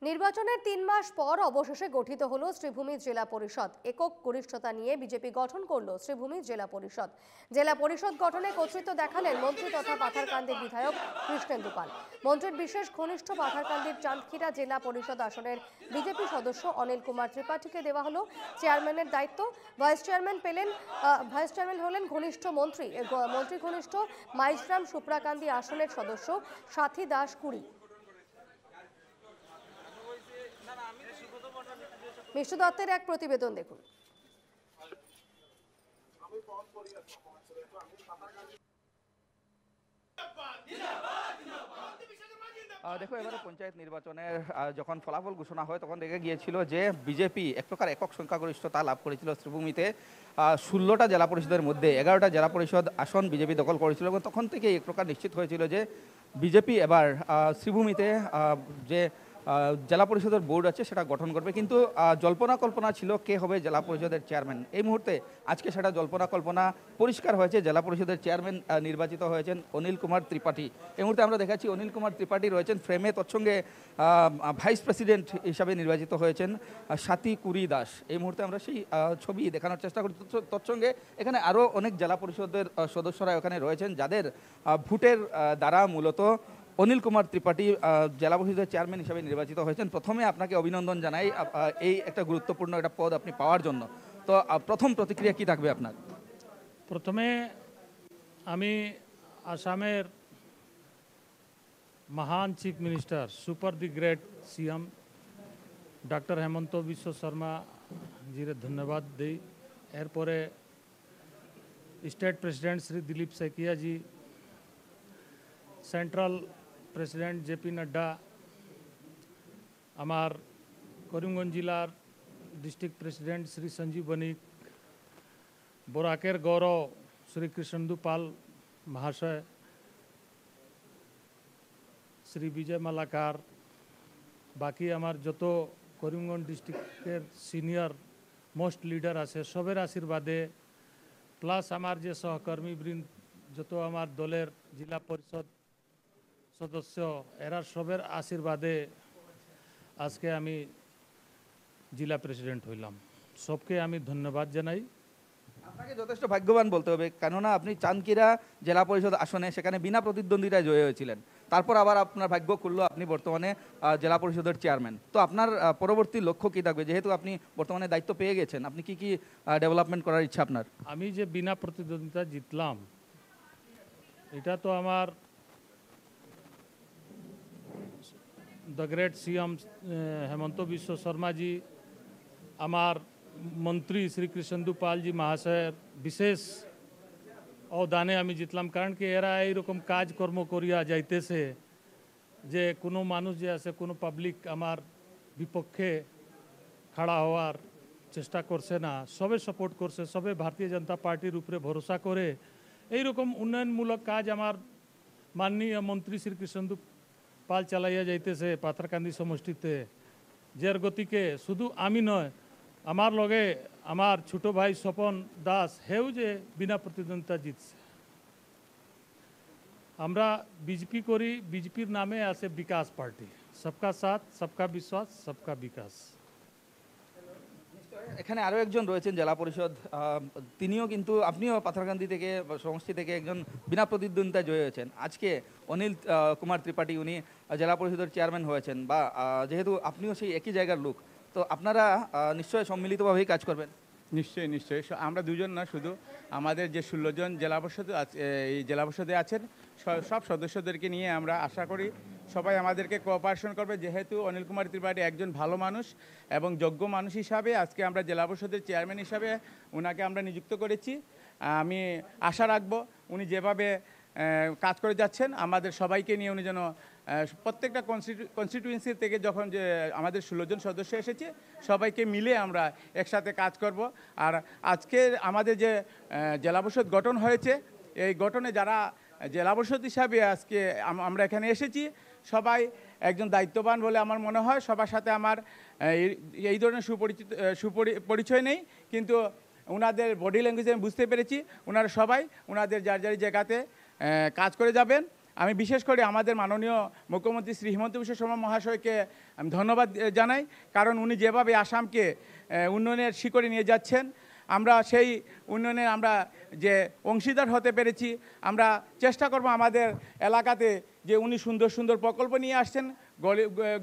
নির্বাচনের ৩ মাস পর অবশেষে গঠিত হলো শ্রীভূমি জেলা পরিষদ। একক গরিষ্ঠতা নিয়ে বিজেপি গঠন করলো শ্রীভূমি জেলা পরিষদ। জেলা পরিষদ গঠনে কর্তৃত্ব দেখালেন মন্ত্রী তথা পাথারকান্দির বিধায়ক কৃষ্ণেন্দু পাল। মন্ত্রীর বিশেষ ঘনিষ্ঠ পাথারকান্দির চাঁদখিরা জেলা পরিষদ আসনের বিজেপি সদস্য অনিল কুমার ত্রিপাঠীকে দেওয়া হলো চেয়ারম্যানের দায়িত্ব। ভাইস চেয়ারম্যান হলেন ঘনিষ্ঠ মন্ত্রী ঘনিষ্ঠ মাইজরাম সুপ্রাকান্দি আসনের সদস্য সাথী দাস কুড়ি। মিষ্টু দত্তের এক প্রতিবেদন দেখুন। দেখো, এবারে পঞ্চায়েত নির্বাচনের যখন ফলাফল ঘোষণা হয় তখন দেখা গিয়েছিল যে বিজেপি এক প্রকার একক সংখ্যাগরিষ্ঠতা লাভ করেছিল শ্রীভূমিতে। 16টা জেলা পরিষদের মধ্যে 11টা জেলা পরিষদ আসন বিজেপি দখল করেছিল এবং তখন থেকে এক প্রকার নিশ্চিত হয়েছিল যে বিজেপি এবার শ্রীভূমিতে যে জেলা পরিষদের বোর্ড আছে সেটা গঠন করবে। কিন্তু জল্পনা কল্পনা ছিল কে হবে জেলা পরিষদের চেয়ারম্যান। এই মুহূর্তে আজকে সেটা জল্পনা কল্পনা পরিষ্কার হয়েছে। জেলা পরিষদের চেয়ারম্যান নির্বাচিত হয়েছেন অনিল কুমার ত্রিপাঠী। এই মুহূর্তে আমরা দেখাচ্ছি অনিল কুমার ত্রিপাঠী রয়েছেন ফ্রেমে, তৎসঙ্গে ভাইস প্রেসিডেন্ট হিসাবে নির্বাচিত হয়েছেন সাথী কুড়ি দাস। এই মুহূর্তে আমরা সেই ছবি দেখানোর চেষ্টা করি। তৎসঙ্গে এখানে আরও অনেক জেলা পরিষদের সদস্যরা এখানে রয়েছেন যাদের ভোটের দ্বারা মূলত অনিল কুমার ত্রিপাঠী জেলা পরিষদের চেয়ারম্যান হিসেবে নির্বাচিত হয়েছেন। প্রথমে আপনাকে অভিনন্দন জানাই এই একটা গুরুত্বপূর্ণ একটা পদ আপনি পাওয়ার জন্য। তো প্রথম প্রতিক্রিয়া কি থাকবে আপনার? প্রথমে আমি আসামের মহান chief minister super the great CM doctor Hemanta Biswa Sarma জির ধন্যবাদ দিই। এরপরে state president Shri Dilip Saikia ji, central president JP Nadda, আমার করিমগঞ্জ জেলার ডিস্ট্রিক্ট প্রেসিডেন্ট শ্রী সঞ্জীব বণিক, বরাকের গৌরব শ্রী কৃষ্ণেন্দু পাল মহাশয়, শ্রী বিজয় মালাকার, বাকি আমার যত করিমগঞ্জ ডিস্ট্রিক্টের সিনিয়র মোস্ট লিডার আছে সবের আশীর্বাদে, প্লাস আমার যে সহকর্মীবৃন্দ যত আমার দলের জেলা পরিষদ সদস্য এরা সবের আশীর্বাদে আজকে আমি জেলা প্রেসিডেন্ট হইলাম। সবকে আমি ধন্যবাদ জানাই। আপনাকে যথেষ্ট ভাগ্যবান বলতে হবে, কেননা আপনি চাঁদখিরা জেলা পরিষদ আসনে সেখানে বিনা প্রতিদ্বন্দ্বিতায় জয়ী হয়েছিলেন। তারপর আবার আপনার ভাগ্য খুললো, আপনি বর্তমানে জেলা পরিষদের চেয়ারম্যান। তো আপনার পরবর্তী লক্ষ্য কী থাকবে, যেহেতু আপনি বর্তমানে দায়িত্ব পেয়ে গেছেন? আপনি কি কি ডেভেলপমেন্ট করার ইচ্ছা আপনার? আমি যে বিনা প্রতিদ্বন্দ্বিতা জিতলাম এটা তো আমার দ্য গ্রেট সিএম হেমন্ত বিশ্ব শর্মাজি, আমার মন্ত্রী শ্রী কৃষ্ণেন্দু পালজি মহাশয়ের বিশেষ অবদানে আমি জিতলাম। কারণ কি এরা এইরকম কাজকর্ম করিয়া যাইতেছে যে কোনো মানুষ যে আছে কোনো পাবলিক আমার বিপক্ষে খাড়া হওয়ার চেষ্টা করছে না, সবে সাপোর্ট করছে, সবে ভারতীয় জনতা পার্টির উপরে ভরসা করে এইরকম উন্নয়নমূলক কাজ আমার মাননীয় মন্ত্রী শ্রী কৃষ্ণেন্দু পাল চালাইয়া যাইতেছে পাথারকান্দি সমষ্টিতে। যার গতিকে শুধু আমি নয়, আমার লগে আমার ছোট ভাই স্বপন দাস হেউ যে বিনা প্রতিদ্বন্দ্বিতা জিতছে। আমরা বিজেপি করি, বিজেপির নামে আছে বিকাশ পার্টি, সবকা সাথ সবকা বিশ্বাস সবকা বিকাশ। এখানে আরও একজন রয়েছেন জেলা পরিষদ, তিনিও কিন্তু আপনিও পাথারকান্দি থেকে সমষ্টি থেকে একজন বিনা প্রতিদ্বন্দ্বিতায় জয়ী হয়েছেন। আজকে অনিল কুমার ত্রিপাঠী উনি জেলা পরিষদের চেয়ারম্যান হয়েছেন, বা যেহেতু আপনিও সেই একই জায়গার লোক, তো আপনারা নিশ্চয়ই সম্মিলিতভাবেই কাজ করবেন। নিশ্চয়ই নিশ্চয়ই, আমরা দুজন না, শুধু আমাদের যে 16 জন জেলা পরিষদ এই জেলা পরিষদে আছেন সব সদস্যদেরকে নিয়ে আমরা আশা করি সবাই আমাদেরকে কোঅপারেশন করবে। যেহেতু অনিল কুমার ত্রিপাঠী একজন ভালো মানুষ এবং যোগ্য মানুষ হিসাবে আজকে আমরা জেলা পরিষদের চেয়ারম্যান হিসাবে ওনাকে আমরা নিযুক্ত করেছি। আমি আশা রাখবো উনি যেভাবে কাজ করে যাচ্ছেন আমাদের সবাইকে নিয়ে উনি যেন প্রত্যেকটা কনস্টিটিউয়েন্সি থেকে যখন যে আমাদের 16 জন সদস্য এসেছে সবাইকে মিলে আমরা একসাথে কাজ করব। আর আজকে আমাদের যে জেলা পরিষদ গঠন হয়েছে এই গঠনে যারা জেলা পরিষদ হিসাবে আজকে আমরা এখানে এসেছি সবাই একজন দায়িত্ববান বলে আমার মনে হয়। সবার সাথে আমার এই ধরনের সুপরিচয় নেই, কিন্তু ওনাদের বডি ল্যাঙ্গুয়েজে আমি বুঝতে পেরেছি ওনারা সবাই ওনাদের যার যার জায়গাতে কাজ করে যাবেন। আমি বিশেষ করে আমাদের মাননীয় মুখ্যমন্ত্রী শ্রী হিমন্ত বিশ্ব শর্মা মহাশয়কে আমি ধন্যবাদ জানাই, কারণ উনি যেভাবে আসামকে উন্নয়নের শিখরে নিয়ে যাচ্ছেন, আমরা সেই উন্নয়নে আমরা যে অংশীদার হতে পেরেছি। আমরা চেষ্টা করব আমাদের এলাকাতে যে উনি সুন্দর সুন্দর প্রকল্প নিয়ে আসছেন,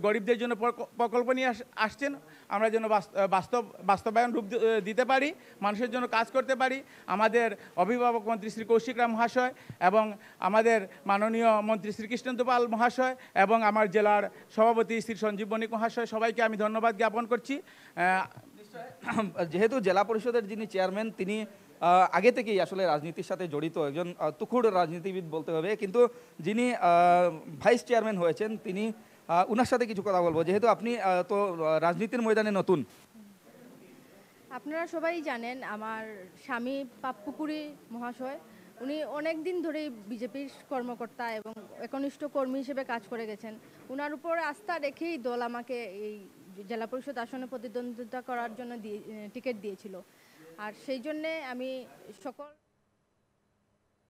গরিবদের জন্য প্রকল্প নিয়ে আসছেন, আমরা যেন বাস্তবায়ন রূপ দিতে পারি, মানুষের জন্য কাজ করতে পারি। আমাদের অভিভাবক মন্ত্রী শ্রী কৌশিক রায় মহাশয় এবং আমাদের মাননীয় মন্ত্রী শ্রী কৃষ্ণেন্দু পাল মহাশয় এবং আমার জেলার সভাপতি শ্রী সঞ্জীব বণিক মহাশয়, সবাইকে আমি ধন্যবাদ জ্ঞাপন করছি। যেহেতু জেলা পরিষদের যিনি চেয়ারম্যান, তিনি আগে থেকেই আসলে রাজনীতির সাথে জড়িত একজন তুখুড় রাজনীতিবিদ বলতে হবে, কিন্তু যিনি ভাইস চেয়ারম্যান হয়েছেন তিনি, উনার সাথে কিছু কথা বলবো। যেহেতু আপনি তো রাজনীতির ময়দানে নতুন। আপনারা সবাই জানেন আমার স্বামী পাপ্পুকুরি মহাশয়, উনি অনেক দিন ধরেই বিজেপির কর্মকর্তা এবং একনিষ্ঠ কর্মী হিসেবে কাজ করে গেছেন। ওনার উপর আস্থা রেখেই দল আমাকে এই জেলা পরিষদ আসনে প্রতিদ্বন্দ্বিতা করার জন্য টিকিট দিয়েছিল। আর সেই জন্যে আমি সকল